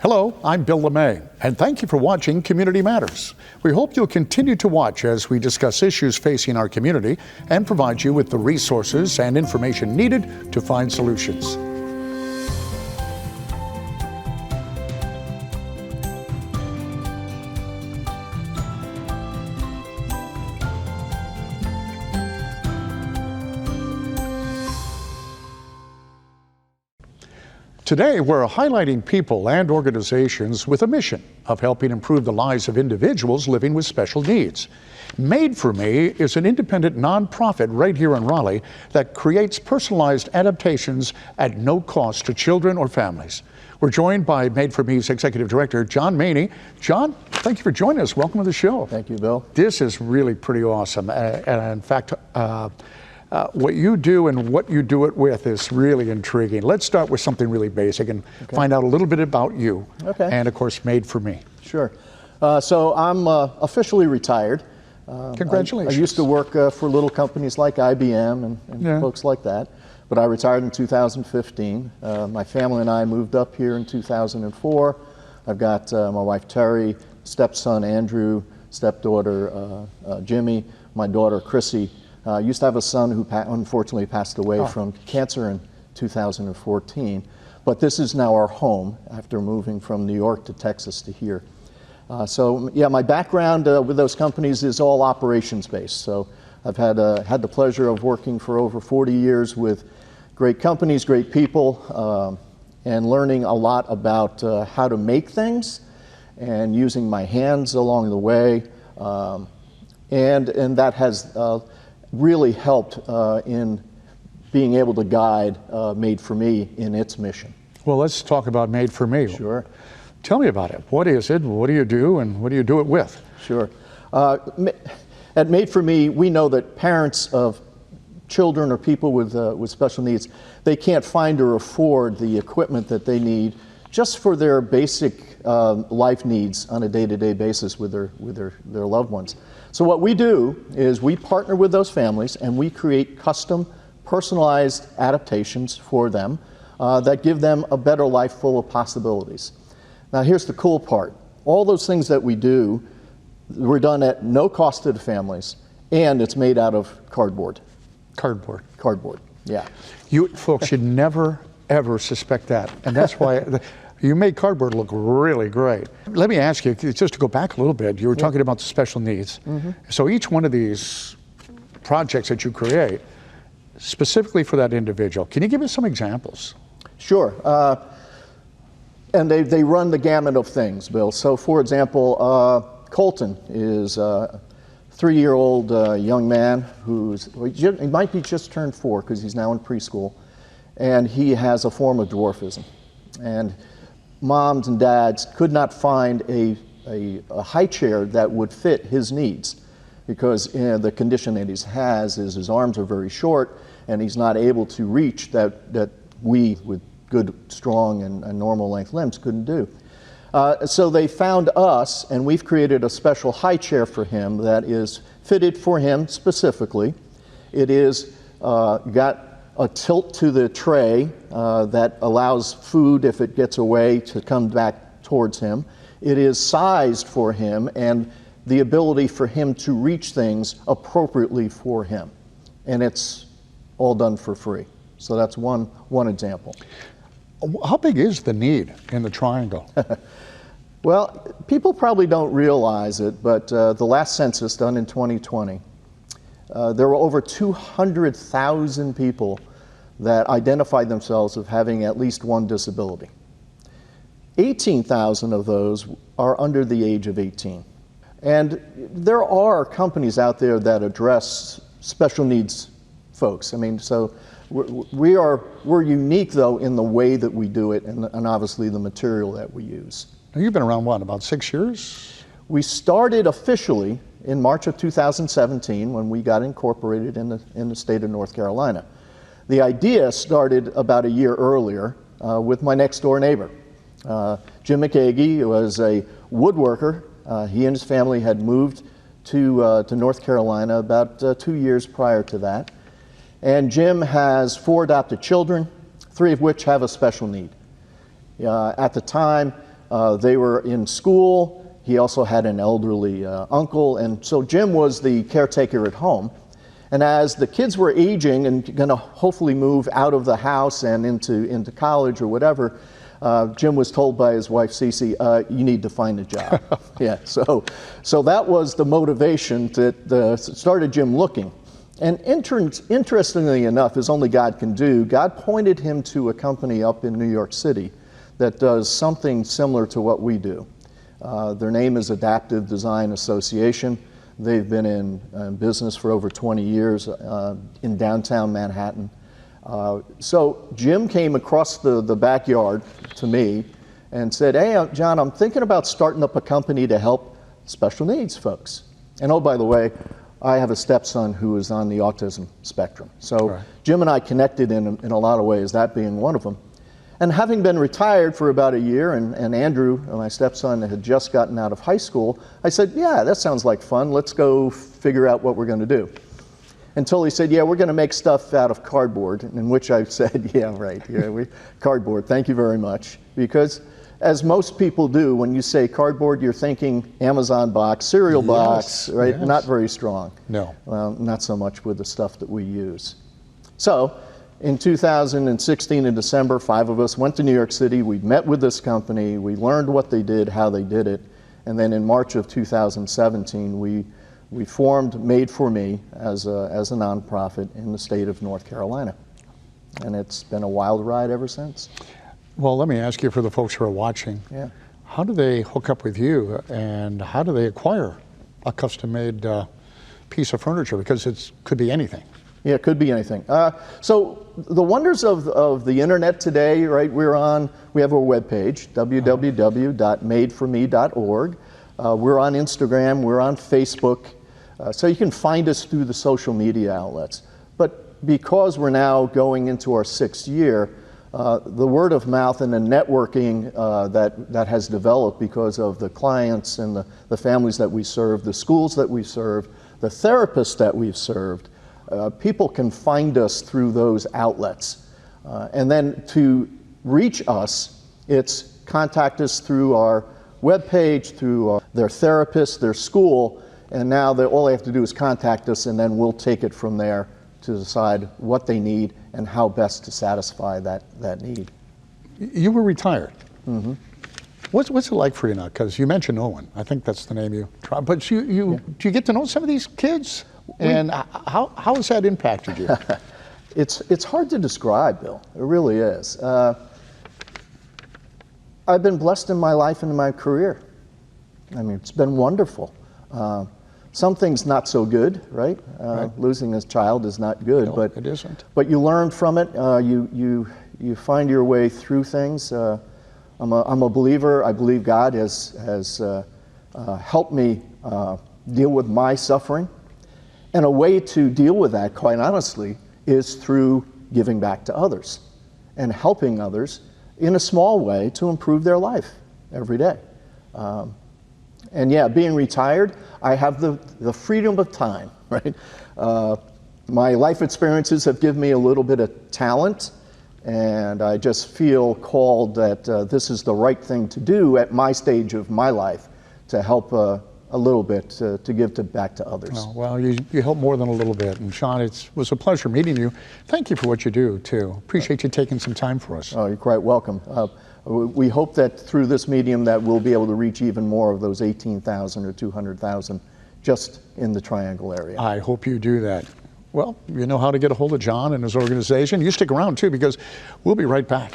Hello, I'm Bill LeMay, and thank you for watching Community Matters. We hope you'll continue to watch as we discuss issues facing our community and provide you with the resources and information needed to find solutions. Today, we're highlighting people and organizations with a mission of helping improve the lives of individuals living with special needs. Made4Me is an independent nonprofit right here in Raleigh that creates personalized adaptations at no cost to children or families. We're joined by Made4Me's Executive Director, John Mainey. John, thank you for joining us. Welcome to the show. Thank you, Bill. This is really pretty awesome. And in fact, what you do and what you do it with is really intriguing. Let's start with something really basic and find out a little bit about you. And of course, Made4Me. Sure. So I'm officially retired. Congratulations. I used to work for little companies like IBM and folks like that, but I retired in 2015. My family and I moved up here in 2004. I've got my wife Terry, stepson Andrew, stepdaughter Jimmy, my daughter Chrissy. I used to have a son who unfortunately passed away from cancer in 2014, but this is now our home after moving from New York to Texas to here. So yeah, my background with those companies is all operations-based. So I've had the pleasure of working for over 40 years with great companies, great people, and learning a lot about how to make things and using my hands along the way, and that has really helped in being able to guide Made4Me in its mission. Well, let's talk about Made4Me. Sure. Tell me about it. What is it? What do you do? And what do you do it with? Sure. At Made4Me, we know that parents of children or people with special needs, they can't find or afford the equipment that they need just for their basic life needs on a day-to-day basis with their loved ones. So what we do is we partner with those families and we create custom, personalized adaptations for them that give them a better life full of possibilities. Now here's the cool part. All those things that we do, we're done at no cost to the families, and it's made out of cardboard. Cardboard. Cardboard, yeah. You folks should never, ever suspect that. And that's why you make cardboard look really great. Let me ask you, just to go back a little bit, you were talking about the special needs. So each one of these projects that you create, specifically for that individual, can you give us some examples? Sure. And they run the gamut of things, Bill. So for example, Colton is a 3-year-old young man he might be just turned 4 because he's now in preschool, and he has a form of dwarfism. And moms and dads could not find a high chair that would fit his needs because the condition that he has is his arms are very short and he's not able to reach that we with good, strong, and normal length limbs couldn't do. So they found us, and we've created a special high chair for him that is fitted for him specifically. It is got a tilt to the tray that allows food, if it gets away, to come back towards him. It is sized for him and the ability for him to reach things appropriately for him. And it's all done for free. So that's one example. How big is the need in the triangle? Well, people probably don't realize it, but the last census done in 2020, there were over 200,000 people that identified themselves as having at least one disability. 18,000 of those are under the age of 18. And there are companies out there that address special needs folks. I mean, so we're unique though in the way that we do it and obviously the material that we use. Now, you've been around, what, about 6 years? We started officially in March of 2017 when we got incorporated in the state of North Carolina. The idea started about a year earlier with my next door neighbor. Jim McKagey was a woodworker. He and his family had moved to North Carolina about 2 years prior to that. And Jim has 4 adopted children, 3 of which have a special need. At the time, They were in school. He also had an elderly uncle, and so Jim was the caretaker at home. And as the kids were aging and going to hopefully move out of the house and into college or whatever, Jim was told by his wife, Cece, you need to find a job. Yeah, so that was the motivation that started Jim looking. And interestingly enough, as only God can do, God pointed him to a company up in New York City that does something similar to what we do. Their name is Adaptive Design Association. They've been in business for over 20 years in downtown Manhattan. So Jim came across the backyard to me and said, hey, John, I'm thinking about starting up a company to help special needs folks. And oh, by the way, I have a stepson who is on the autism spectrum. So right. Jim and I connected in a lot of ways, that being one of them. And having been retired for about a year, and Andrew, my stepson, had just gotten out of high school, I said, yeah, that sounds like fun. Let's go figure out what we're going to do. Until he said, yeah, we're going to make stuff out of cardboard, in which I said, yeah, right, yeah, cardboard, thank you very much. Because as most people do, when you say cardboard, you're thinking Amazon box, cereal box, right? Yes. Not very strong. No. Well, not so much with the stuff that we use. So, in 2016 in December, 5 of us went to New York City. We met with this company. We learned what they did, how they did it. And then in March of 2017, we formed Made4Me as a nonprofit in the state of North Carolina. And it's been a wild ride ever since. Well, let me ask you, for the folks who are watching, yeah. How do they hook up with you, and how do they acquire a custom-made piece of furniture? Because it could be anything. Yeah, it could be anything. So the wonders of the internet today, right? We have our webpage, www.made4me.org. We're on Instagram, we're on Facebook, so you can find us through the social media outlets. But because we're now going into our 6th year, the word of mouth and the networking that has developed because of the clients and the families that we serve, the schools that we serve, the therapists that we've served, people can find us through those outlets. And then to reach us, it's contact us through our webpage, through their therapist, their school, and now all they have to do is contact us, and then we'll take it from there to decide what they need and how best to satisfy that need. You were retired. Mm-hmm. What's it like for you now? Because you mentioned Owen. I think that's the name you tried. But do you get to know some of these kids? And how has that impacted you? It's hard to describe, Bill. It really is. I've been blessed in my life and in my career. I mean, it's been wonderful. Some things not so good, right? Right. Losing a child is not good, no, but it isn't. But you learn from it. You find your way through things. I'm a believer. I believe God has helped me deal with my suffering. And a way to deal with that, quite honestly, is through giving back to others and helping others in a small way to improve their life every day. And yeah, being retired, I have the freedom of time, right? My life experiences have given me a little bit of talent, and I just feel called that this is the right thing to do at my stage of my life to help a little bit to give back to others. Oh, well, you help more than a little bit. And Sean, it was a pleasure meeting you. Thank you for what you do, too. Appreciate you taking some time for us. Oh, you're quite welcome. We hope that through this medium that we'll be able to reach even more of those 18,000 or 200,000 just in the Triangle area. I hope you do that. Well, you know how to get a hold of John and his organization. You stick around, too, because we'll be right back.